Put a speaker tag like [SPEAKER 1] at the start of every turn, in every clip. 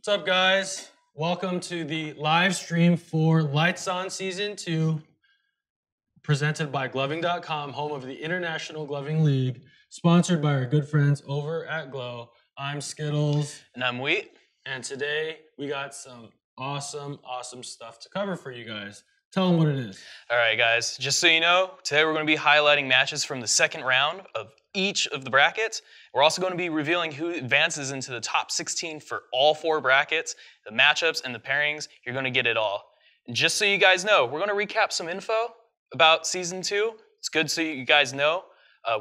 [SPEAKER 1] What's up, guys? Welcome to the live stream for Lights On Season 2, presented by Gloving.com, home of the International Gloving League, sponsored by our good friends over at Glow. I'm Skittles.
[SPEAKER 2] And I'm Wheat.
[SPEAKER 1] And today we got some awesome stuff to cover for you guys. Tell them what it is.
[SPEAKER 2] All right, guys, just so you know, today we're going to be highlighting matches from the second round of each of the brackets. We're also going to be revealing who advances into the top 16 for all 4 brackets, the matchups and the pairings. You're going to get it all. And just so you guys know, we're going to recap some info about Season 2. It's good so you guys know.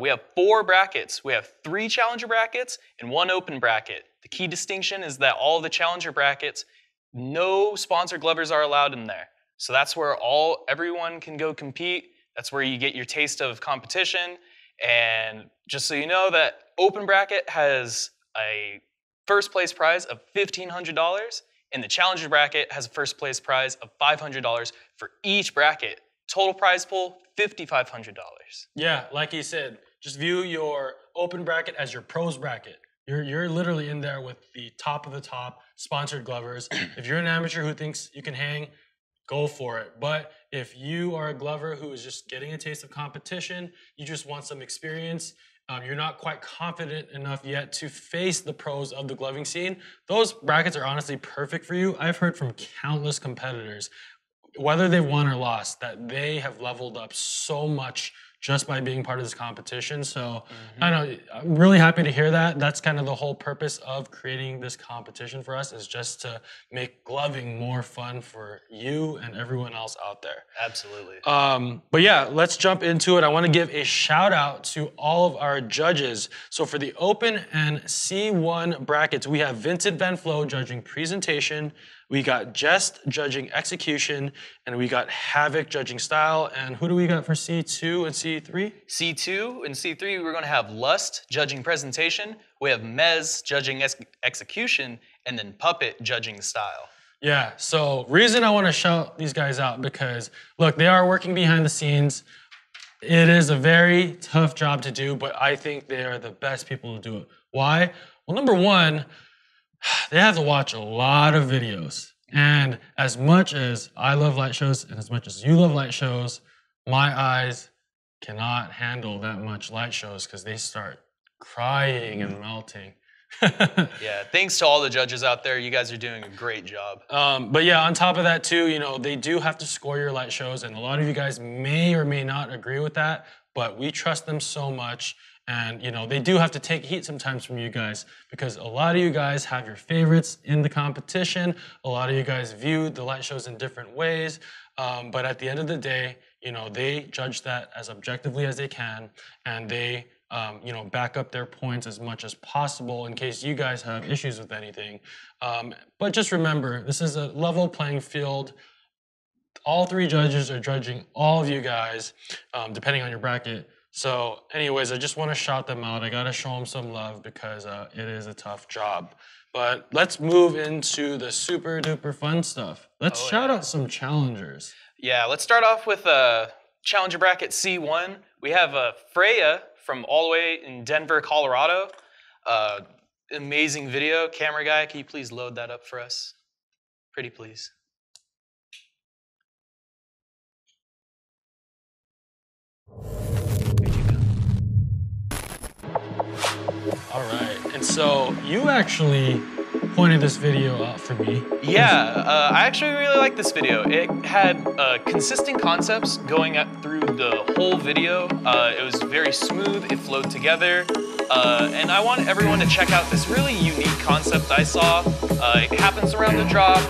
[SPEAKER 2] We have 4 brackets. We have 3 challenger brackets and 1 open bracket. The key distinction is that all of the challenger brackets, no sponsored glovers are allowed in there. So that's where everyone can go compete. That's where you get your taste of competition. And just so you know, that open bracket has a first place prize of $1,500, and the challenger bracket has a first place prize of $500 for each bracket. Total prize pool, $5,500.
[SPEAKER 1] Yeah, like he said, just view your open bracket as your pros bracket. You're literally in there with the top of the top sponsored glovers. If you're an amateur who thinks you can hang, go for it. But if you are a glover who is just getting a taste of competition, you just want some experience, you're not quite confident enough yet to face the pros of the gloving scene, those brackets are honestly perfect for you. I've heard from countless competitors, whether they've won or lost, that they have leveled up so much just by being part of this competition. So I know, I'm really happy to hear that. That's kind of the whole purpose of creating this competition for us, is just to make gloving more fun for you and everyone else out there.
[SPEAKER 2] Absolutely.
[SPEAKER 1] But yeah, let's jump into it. I want to give a shout out to all of our judges. So for the open and C1 brackets, we have Vincent Van Flo judging presentation, we got Jest judging execution, and we got Havoc judging style. And who do we got for C2 and C3?
[SPEAKER 2] C2 and C3, we're going to have Lust judging presentation. We have Mez judging execution, and then Puppet judging style.
[SPEAKER 1] Yeah, so reason I want to shout these guys out, because look, they are working behind the scenes. It is a very tough job to do, but I think they are the best people to do it. Why? Well, number one, they have to watch a lot of videos. And as much as I love light shows and as much as you love light shows, my eyes cannot handle that much light shows because they start crying and melting.
[SPEAKER 2] Yeah, thanks to all the judges out there. You guys are doing a great job.
[SPEAKER 1] But yeah, on top of that too, you know, they do have to score your light shows, and a lot of you guys may or may not agree with that, but we trust them so much. And, you know, they do have to take heat sometimes from you guys, because a lot of you guys have your favorites in the competition. A lot of you guys view the light shows in different ways. But at the end of the day, you know, they judge that as objectively as they can, and they, you know, back up their points as much as possible in case you guys have issues with anything. But just remember, this is a level playing field. All 3 judges are judging all of you guys, depending on your bracket. So anyways, I just want to shout them out. I got to show them some love because it is a tough job. But let's move into the super duper fun stuff. Let's shout out some challengers.
[SPEAKER 2] Yeah, let's start off with challenger bracket C1. We have Freya from all the way in Denver, Colorado. Amazing video. Camera guy, can you please load that up for us? Pretty please.
[SPEAKER 1] All right, and so you actually pointed this video out for me.
[SPEAKER 2] Yeah, I actually really like this video. It had consistent concepts going up through the whole video. It was very smooth, it flowed together. And I want everyone to check out this really unique concept I saw. It happens around the drop.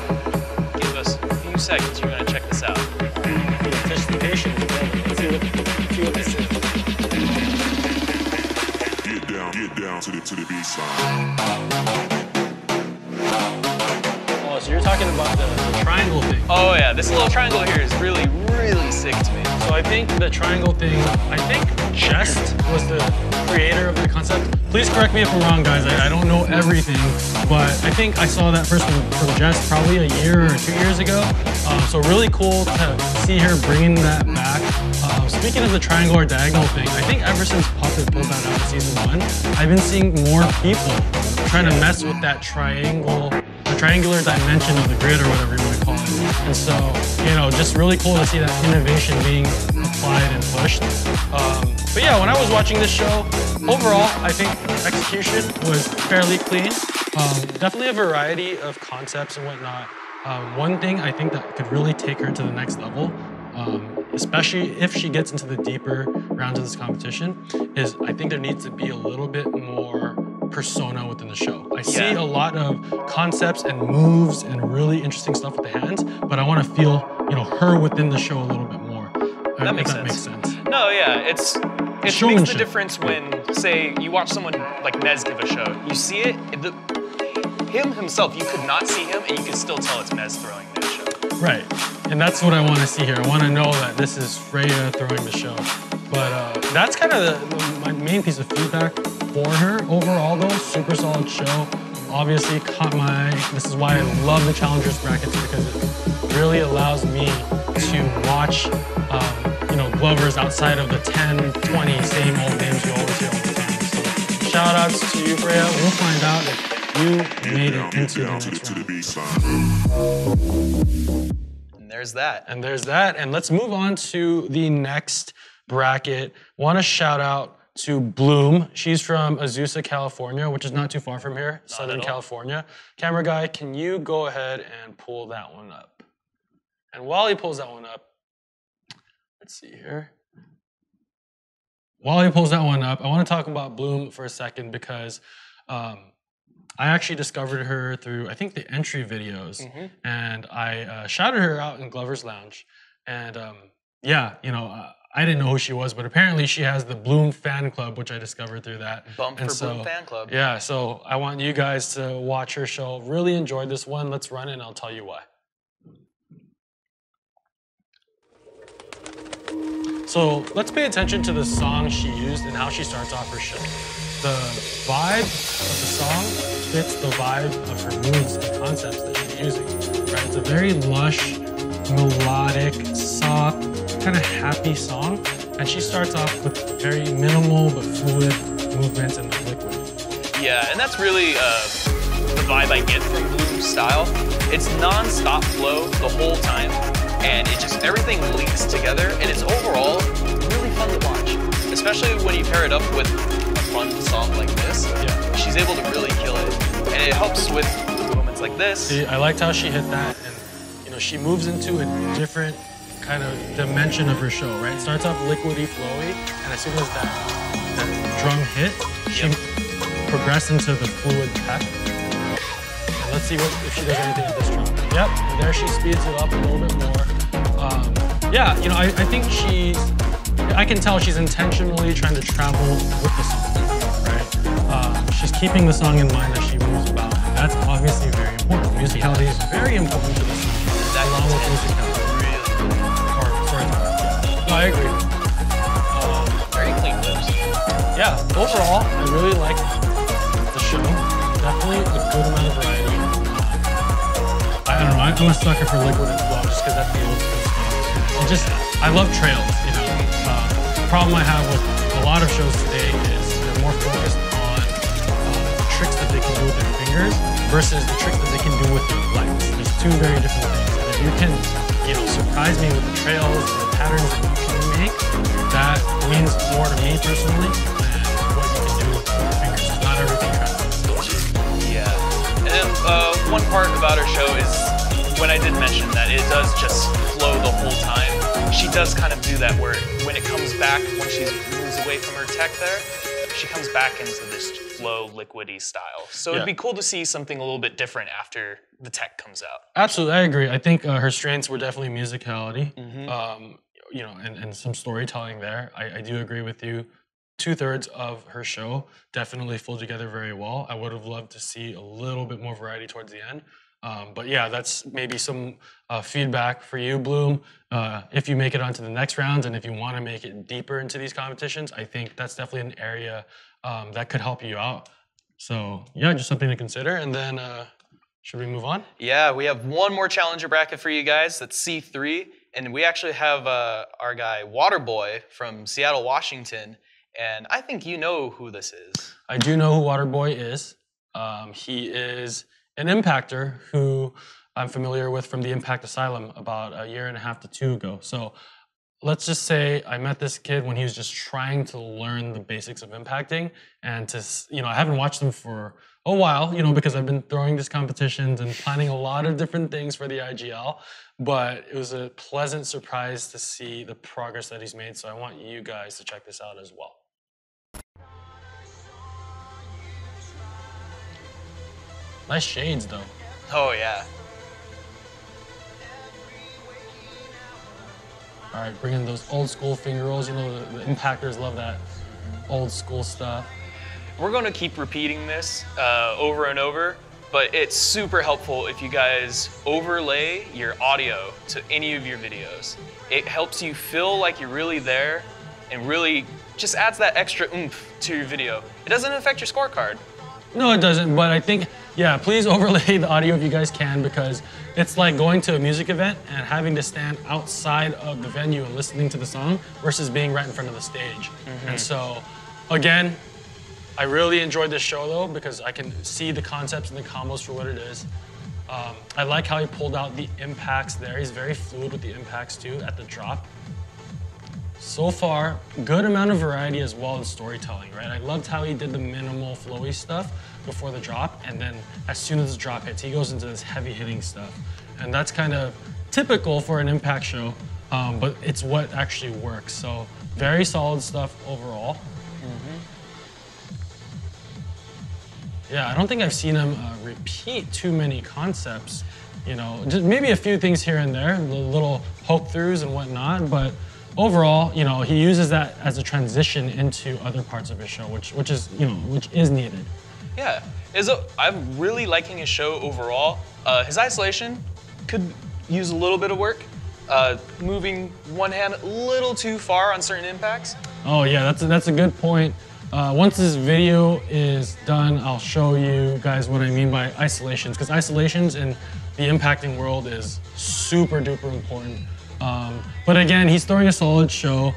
[SPEAKER 2] Give us a few seconds, you're gonna check this out.
[SPEAKER 1] Anticipation. Let's see what this is.
[SPEAKER 3] Get down to the B-side.
[SPEAKER 1] Oh, so you're talking about the triangle thing.
[SPEAKER 2] Oh yeah, this little triangle here is really, really sick to me.
[SPEAKER 1] So I think the triangle thing, I think Jest was the creator of the concept. Please correct me if I'm wrong, guys. I don't know everything, but I think I saw that first from Jest probably a year or 2 years ago. So really cool to see her bringing that back. Speaking of the triangle or diagonal thing, I think ever since Puppet pulled that out in season 1, I've been seeing more people trying to mess with that triangle triangular dimension of the grid or whatever you want to call it. And so, you know, just really cool to see that innovation being applied and pushed. But yeah, when I was watching this show, overall, I think execution was fairly clean. Definitely a variety of concepts and whatnot. One thing I think that could really take her to the next level, especially if she gets into the deeper rounds of this competition, is I think there needs to be a little bit more persona within the show. I see a lot of concepts and moves and really interesting stuff with the hands, but I want to feel, you know, her within the show a little bit more.
[SPEAKER 2] That makes sense. No, yeah, it makes the difference when, say, you watch someone like Mez give a show. You see it, him himself, you could not see him, and you could still tell it's Mez throwing that show.
[SPEAKER 1] Right, and that's what I want to see here. I want to know that this is Freya throwing the show. But that's kind of my main piece of feedback for her. Overall, though, super solid show. Obviously, caught my. This is why I love the challengers brackets, because it really allows me to watch, you know, Glovers outside of the 10, 20 same old names you always hear all the time. So, shout outs to you, Freya. We'll find out if you made it into the next round.
[SPEAKER 2] And there's that.
[SPEAKER 1] And there's that. And let's move on to the next bracket. Want to shout out to Bloom. She's from Azusa, California, which is not too far from here, Southern California. Camera guy, can you go ahead and pull that one up? And while he pulls that one up, let's see here. While he pulls that one up, I want to talk about Bloom for a second because I actually discovered her through, I think, the entry videos. And I shouted her out in Glover's Lounge. And yeah, you know, I didn't know who she was, but apparently she has the Bloom fan club, which I discovered through that.
[SPEAKER 2] Bump for Bloom fan club.
[SPEAKER 1] Yeah, so I want you guys to watch her show. Really enjoyed this one. Let's run it and I'll tell you why. So let's pay attention to the song she used and how she starts off her show. The vibe of the song fits the vibe of her moves and concepts that she's using. Right? It's a very lush, melodic, soft, kind of happy song, and she starts off with very minimal but fluid movements and liquid.
[SPEAKER 2] Yeah, and that's really the vibe I get from Bloom's style. It's non-stop flow the whole time, and it just everything links together, and it's overall really fun to watch. Especially when you pair it up with a fun song like this. Yeah, she's able to really kill it, and it helps with moments like this.
[SPEAKER 1] See, I liked how she hit that, and you know, she moves into a different kind of dimension of her show, right? It starts off liquidy, flowy, and as soon as that drum hit, she progressed into the fluid tech. And let's see if she does anything with this drum. Yep, and there she speeds it up a little bit more. Yeah, you know, I think I can tell she's intentionally trying to travel with the song, right? She's keeping the song in mind as she moves about. And that's obviously very important. Musicality is very important to the song, along with musicality. No, I agree.
[SPEAKER 2] Very clean lips.
[SPEAKER 1] Yeah, overall, I really like the show. Definitely a good amount of variety. I don't know, I'm a sucker for liquid as well, just because that's the old school stuff. I love trails, you know. The problem I have with a lot of shows today is they're more focused on the tricks that they can do with their fingers versus the tricks that they can do with their legs. There's two very different things. And if you can, you know, surprise me with the trails and the patterns that you can make, that means more to me personally than what you can do with your fingers. Not everything translates.
[SPEAKER 2] Yeah. And one part about her show is when I did mention that it does just flow the whole time. She does kind of do that where when it comes back, when she moves away from her tech there, she comes back into this flow, liquidy style. So it'd be cool to see something a little bit different after the tech comes out.
[SPEAKER 1] Absolutely, I agree. I think her strengths were definitely musicality, you know, and some storytelling there. I do agree with you. 2/3 of her show definitely flowed together very well. I would have loved to see a little bit more variety towards the end. But yeah, that's maybe some feedback for you, Bloom. If you make it onto the next round and if you want to make it deeper into these competitions, I think that's definitely an area that could help you out. So yeah, just something to consider. And then should we move on?
[SPEAKER 2] Yeah, we have one more challenger bracket for you guys. That's C3. And we actually have our guy, Waterboy from Seattle, Washington. And I think you know who this is.
[SPEAKER 1] I do know who Waterboy is. He is an impactor who I'm familiar with from the Impact Asylum about a year and a half to 2 ago. So let's just say I met this kid when he was just trying to learn the basics of impacting, and I haven't watched him for a while, because I've been throwing these competitions and planning a lot of different things for the IGL, but it was a pleasant surprise to see the progress that he's made, so I want you guys to check this out as well. Nice shades, though.
[SPEAKER 2] Oh, yeah.
[SPEAKER 1] All right, bring in those old school finger rolls. The impactors love that old school stuff.
[SPEAKER 2] We're going to keep repeating this over and over, but it's super helpful if you guys overlay your audio to any of your videos. It helps you feel like you're really there and really just adds that extra oomph to your video. It doesn't affect your scorecard.
[SPEAKER 1] No, it doesn't, but I think, yeah, please overlay the audio if you guys can, because it's like going to a music event and having to stand outside of the venue and listening to the song versus being right in front of the stage. And so, again, I really enjoyed this show though, because I can see the concepts and the combos for what it is. I like how he pulled out the impacts there. He's very fluid with the impacts too at the drop. So far, good amount of variety as well as storytelling, right? I loved how he did the minimal flowy stuff before the drop, and then as soon as the drop hits, he goes into this heavy hitting stuff. And that's kind of typical for an impact show, but it's what actually works. So very solid stuff overall. Yeah, I don't think I've seen him repeat too many concepts, just maybe a few things here and there, little poke throughs and whatnot, but overall, he uses that as a transition into other parts of his show, which is needed.
[SPEAKER 2] Yeah, I'm really liking his show overall. His isolation could use a little bit of work, moving one hand a little too far on certain impacts.
[SPEAKER 1] Oh yeah, that's a good point. Once this video is done, I'll show you guys what I mean by isolations, because isolations in the impacting world is super duper important. But again, he's throwing a solid show.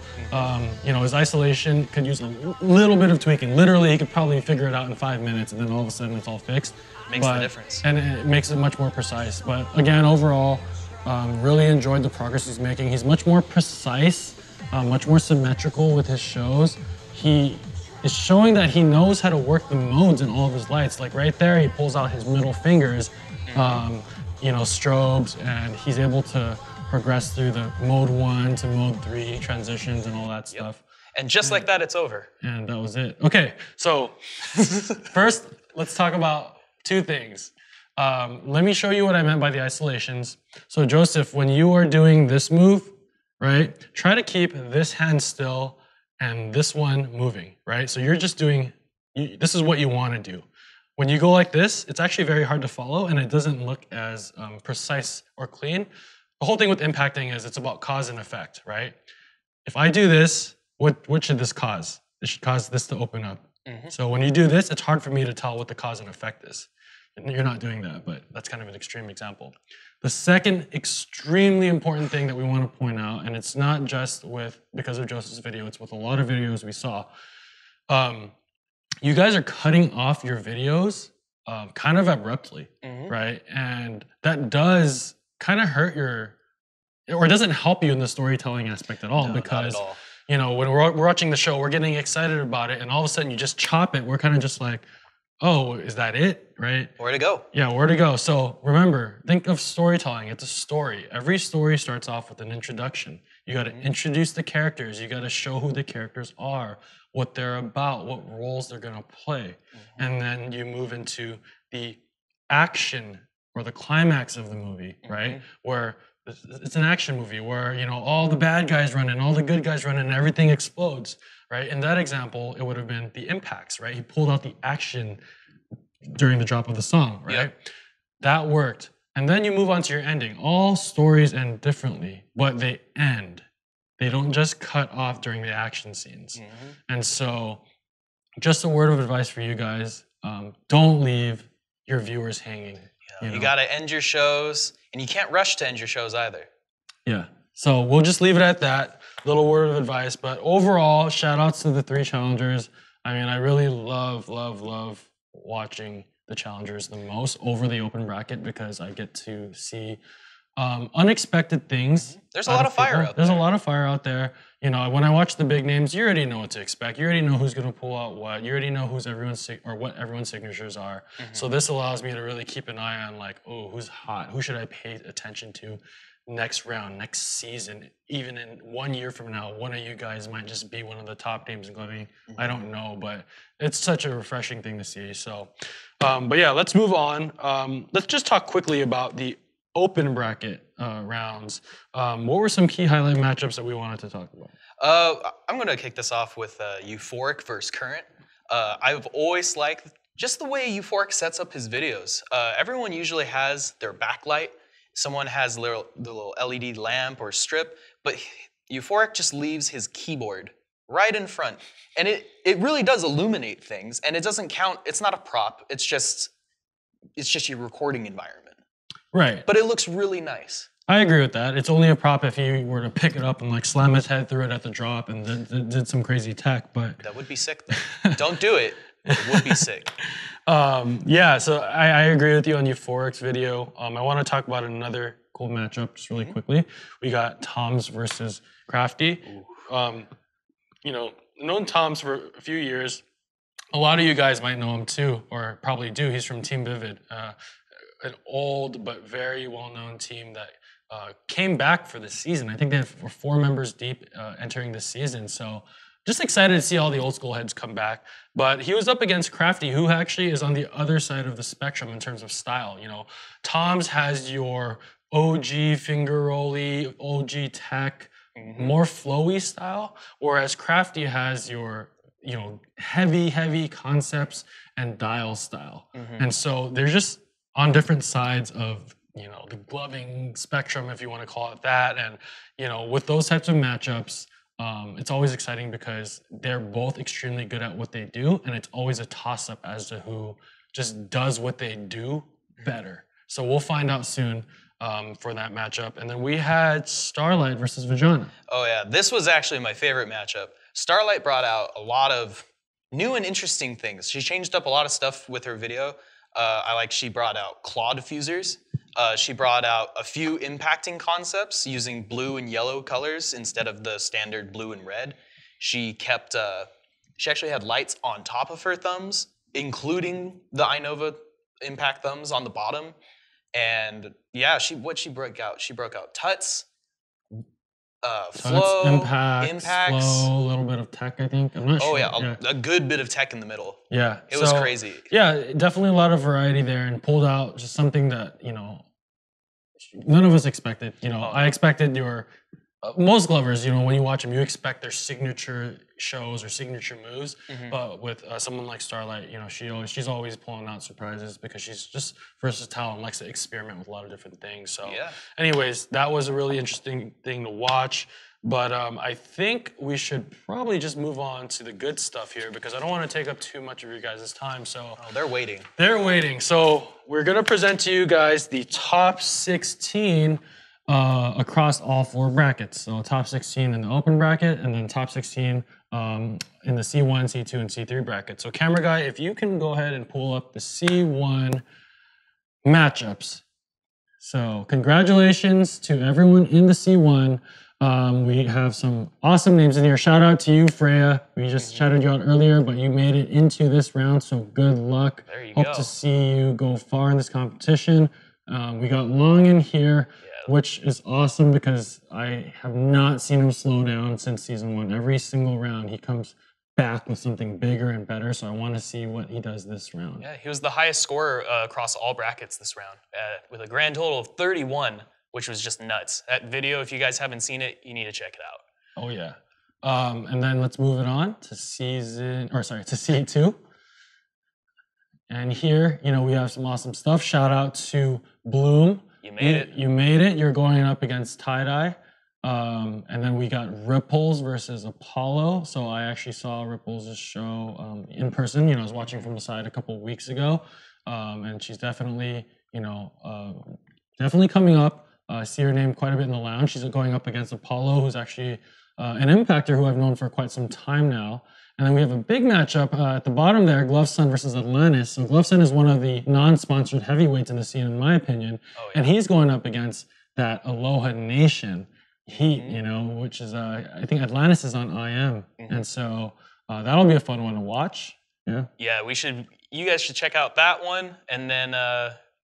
[SPEAKER 1] His isolation could use a little bit of tweaking. Literally, he could probably figure it out in 5 minutes, and then all of a sudden it's all fixed.
[SPEAKER 2] Makes the difference.
[SPEAKER 1] And it makes it much more precise. But again, overall, really enjoyed the progress he's making. He's much more precise, much more symmetrical with his shows. He is showing that he knows how to work the modes in all of his lights. Like right there, he pulls out his middle fingers, strobes, and he's able to progress through the mode 1 to mode 3 transitions and all that stuff.
[SPEAKER 2] And just like that, it's over.
[SPEAKER 1] And that was it. Okay, so first, let's talk about 2 things. Let me show you what I meant by the isolations. So Joseph, when you are doing this move, right, try to keep this hand still and this one moving, right? So you're just doing, this is what you want to do. When you go like this, it's actually very hard to follow and it doesn't look as precise or clean. The whole thing with impacting is it's about cause and effect, right? If I do this, what should this cause? It should cause this to open up. So when you do this, it's hard for me to tell what the cause and effect is. You're not doing that, but that's kind of an extreme example. The second extremely important thing that we want to point out, and it's not just because of Joseph's video, it's with a lot of videos we saw. You guys are cutting off your videos kind of abruptly, right? And that does kind of hurt or it doesn't help you in the storytelling aspect at all, because
[SPEAKER 2] not at all.
[SPEAKER 1] When we're watching the show, we're getting excited about it, and all of a sudden you just chop it. We're kind of just like, oh, is that it, right?
[SPEAKER 2] Where to go?
[SPEAKER 1] Yeah, where to go. So remember, think of storytelling. It's a story. Every story starts off with an introduction. You got to introduce the characters. You got to show who the characters are, what they're about, what roles they're going to play. And then you move into the action or the climax of the movie, right? Where it's an action movie where, all the bad guys run in, all the good guys run in, and everything explodes, right? In that example, it would have been the impacts, right? He pulled out the action during the drop of the song, right?
[SPEAKER 2] Yep.
[SPEAKER 1] That worked. And then you move on to your ending. All stories end differently, but they end. They don't just cut off during the action scenes. And so just a word of advice for you guys, don't leave your viewers hanging.
[SPEAKER 2] You got to end your shows, and you can't rush to end your shows either.
[SPEAKER 1] Yeah. So we'll just leave it at that. Little word of advice. But overall, shout outs to the 3 challengers. I mean, I really love watching the challengers the most over the open bracket because I get to see unexpected things.
[SPEAKER 2] There's a lot of fire out there.
[SPEAKER 1] There's a lot of fire out there. You know, when I watch the big names, you already know what to expect. You already know who's going to pull out what. You already know who's what everyone's signatures are. So this allows me to really keep an eye on, like, oh, who's hot? Who should I pay attention to next round, next season? Even in 1 year from now, one of you guys might just be one of the top names in gloving. I don't know, but it's such a refreshing thing to see. So, but yeah, let's move on. Let's just talk quickly about the open bracket rounds. What were some key highlight matchups that we wanted to talk about?
[SPEAKER 2] I'm going to kick this off with Euphoric versus Current. I've always liked just the way Euphoric sets up his videos. Everyone usually has their backlight. Someone has the little LED lamp or strip, but Euphoric just leaves his keyboard right in front. And it really does illuminate things, and it doesn't count. It's not a prop. It's just your recording environment.
[SPEAKER 1] Right.
[SPEAKER 2] But it looks really nice.
[SPEAKER 1] I agree with that. It's only a prop if he were to pick it up and like slam his head through it at the drop and then did some crazy tech, but...
[SPEAKER 2] That would be sick, though. Don't do it. It would be sick.
[SPEAKER 1] Yeah, so I agree with you on Euphoric's video. I want to talk about another cool matchup just really quickly. We got Toms versus Crafty. You know, known Toms for a few years. A lot of you guys might know him too, or probably do. He's from Team Vivid. An old but very well-known team that came back for the season. I think they were 4 members deep entering the season. So just excited to see all the old school heads come back. But he was up against Crafty, who actually is on the other side of the spectrum in terms of style. You know, Tom's has your OG finger rolly, OG tech, more flowy style, whereas Crafty has your, you know, heavy concepts and dial style. And so they're just on different sides of, you know, the gloving spectrum, if you want to call it that. And, you know, with those types of matchups, it's always exciting because they're both extremely good at what they do, and it's always a toss-up as to who just does what they do better. So we'll find out soon for that matchup. And then we had Starlight versus Vagina.
[SPEAKER 2] Oh yeah, this was actually my favorite matchup. Starlight brought out a lot of new and interesting things. She changed up a lot of stuff with her video. She brought out claw diffusers. She brought out a few impacting concepts using blue and yellow colors instead of the standard blue and red. She actually had lights on top of her thumbs, including the iNova impact thumbs on the bottom. And yeah, she broke out? She broke out tuts, flow, impacts,
[SPEAKER 1] flow, a little bit of tech, I think. I'm not sure.
[SPEAKER 2] Oh yeah, a good bit of tech in the middle.
[SPEAKER 1] Yeah.
[SPEAKER 2] It was crazy.
[SPEAKER 1] Yeah, definitely a lot of variety there, and pulled out just something that, you know, none of us expected. You know, I expected your most glovers, you know, when you watch them, you expect their signature shows or signature moves. But with someone like Starlight, you know, she's always pulling out surprises because she's just versatile and likes to experiment with a lot of different things. So, anyways, that was a really interesting thing to watch. But I think we should probably just move on to the good stuff here because I don't want to take up too much of your guys' time. So
[SPEAKER 2] they're waiting.
[SPEAKER 1] They're waiting. So we're gonna present to you guys the top 16 across all 4 brackets. So top 16 in the open bracket, and then top 16 in the C1, C2, and C3 bracket. So camera guy, if you can go ahead and pull up the C1 matchups. So congratulations to everyone in the C1. We have some awesome names in here. Shout out to you, Freya. We just shouted you out earlier, but you made it into this round, so good luck.
[SPEAKER 2] There you
[SPEAKER 1] Hope
[SPEAKER 2] go.
[SPEAKER 1] to see you go far in this competition. We got Long in here, which is awesome because I have not seen him slow down since season 1. Every single round, he comes back with something bigger and better, so I want to see what he does this round.
[SPEAKER 2] Yeah, he was the highest scorer across all brackets this round with a grand total of 31. Which was just nuts. That video, if you guys haven't seen it, you need to check it out.
[SPEAKER 1] Oh yeah. And then let's move it on to C2. And here, you know, we have some awesome stuff. Shout out to Bloom.
[SPEAKER 2] You made it.
[SPEAKER 1] You made it. You're going up against Tie-Dye. And then we got Ripples versus Apollo. So I actually saw Ripples' show in person. You know, I was watching from the side a couple of weeks ago. And she's definitely, you know, definitely coming up. I see her name quite a bit in the lounge. She's going up against Apollo, who's actually an impactor who I've known for quite some time now. And then we have a big matchup at the bottom there, Gloveson versus Atlantis. So Gloveson is one of the non-sponsored heavyweights in the scene, in my opinion.
[SPEAKER 2] Oh, yeah.
[SPEAKER 1] And he's going up against that Aloha Nation Heat, you know, which is, I think Atlantis is on IM. And so that'll be a fun one to watch. Yeah.
[SPEAKER 2] Yeah, you guys should check out that one. And then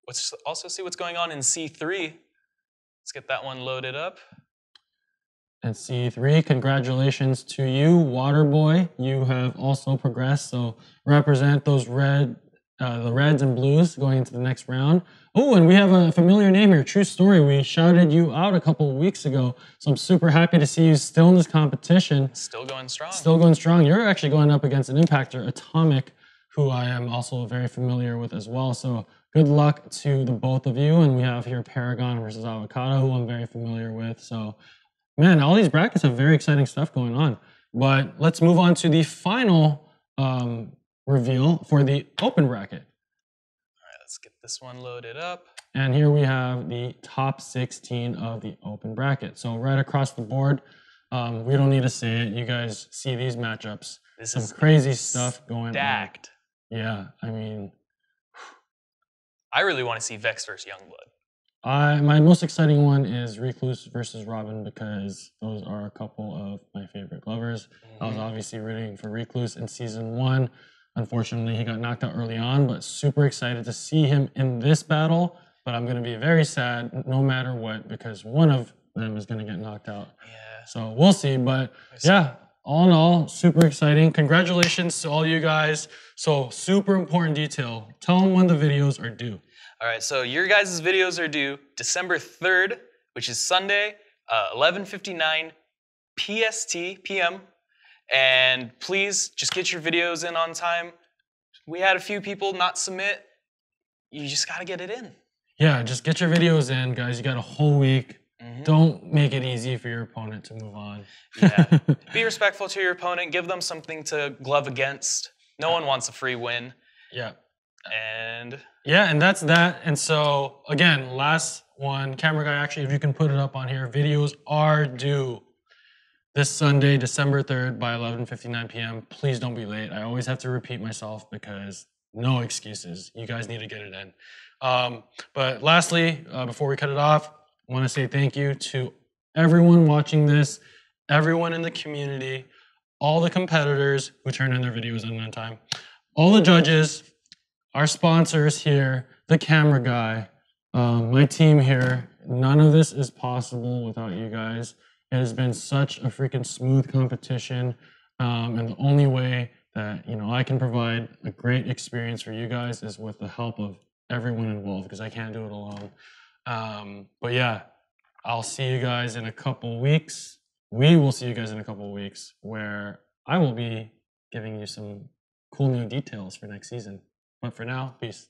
[SPEAKER 2] let's also see what's going on in C3. Let's get that one loaded up.
[SPEAKER 1] And C3, congratulations to you, Waterboy. You have also progressed, so represent those the Reds and Blues going into the next round. Oh, and we have a familiar name here, True Story. We shouted you out a couple of weeks ago, so I'm super happy to see you still in this competition.
[SPEAKER 2] Still going strong.
[SPEAKER 1] Still going strong. You're actually going up against an impactor, Atomic, who I am also very familiar with as well. So good luck to the both of you. And we have here Paragon versus Avocado, who I'm very familiar with. So, man, all these brackets have very exciting stuff going on. But let's move on to the final reveal for the open bracket.
[SPEAKER 2] All right, let's get this one loaded up.
[SPEAKER 1] And here we have the top 16 of the open bracket. So right across the board, we don't need to say it. You guys see these matchups.
[SPEAKER 2] This
[SPEAKER 1] Some
[SPEAKER 2] is
[SPEAKER 1] crazy stuff going on.
[SPEAKER 2] stacked.
[SPEAKER 1] Yeah, I mean,
[SPEAKER 2] I really want to see Vex versus Youngblood.
[SPEAKER 1] my most exciting one is Recluse versus Robin because those are a couple of my favorite glovers. I was obviously rooting for Recluse in season 1. Unfortunately, he got knocked out early on, but super excited to see him in this battle. But I'm going to be very sad no matter what because one of them is going to get knocked out.
[SPEAKER 2] Yeah.
[SPEAKER 1] So we'll see. But yeah, all in all, super exciting. Congratulations to all you guys. So super important detail. Tell them when the videos are due.
[SPEAKER 2] All right, so your guys' videos are due December 3rd, which is Sunday, 11:59 PST, PM. And please just get your videos in on time. We had a few people not submit. You just got to get it in.
[SPEAKER 1] Yeah, just get your videos in, guys. You got a whole week. Don't make it easy for your opponent to move on.
[SPEAKER 2] Yeah. Be respectful to your opponent. Give them something to glove against. No one wants a free win.
[SPEAKER 1] Yeah.
[SPEAKER 2] And
[SPEAKER 1] yeah, and that's that. And so, again, last one, camera guy, actually, if you can put it up on here, videos are due this Sunday, December 3rd by 11:59 p.m. Please don't be late. I always have to repeat myself because no excuses. You guys need to get it in. But lastly, before we cut it off, I want to say thank you to everyone watching this, everyone in the community, all the competitors who turn in their videos in on time, all the judges, our sponsors here, the camera guy, my team here. None of this is possible without you guys. It has been such a freaking smooth competition, and the only way that I can provide a great experience for you guys is with the help of everyone involved because I can't do it alone. But yeah, I'll see you guys in a couple weeks. We will see you guys in a couple weeks where I will be giving you some cool new details for next season. But for now, peace.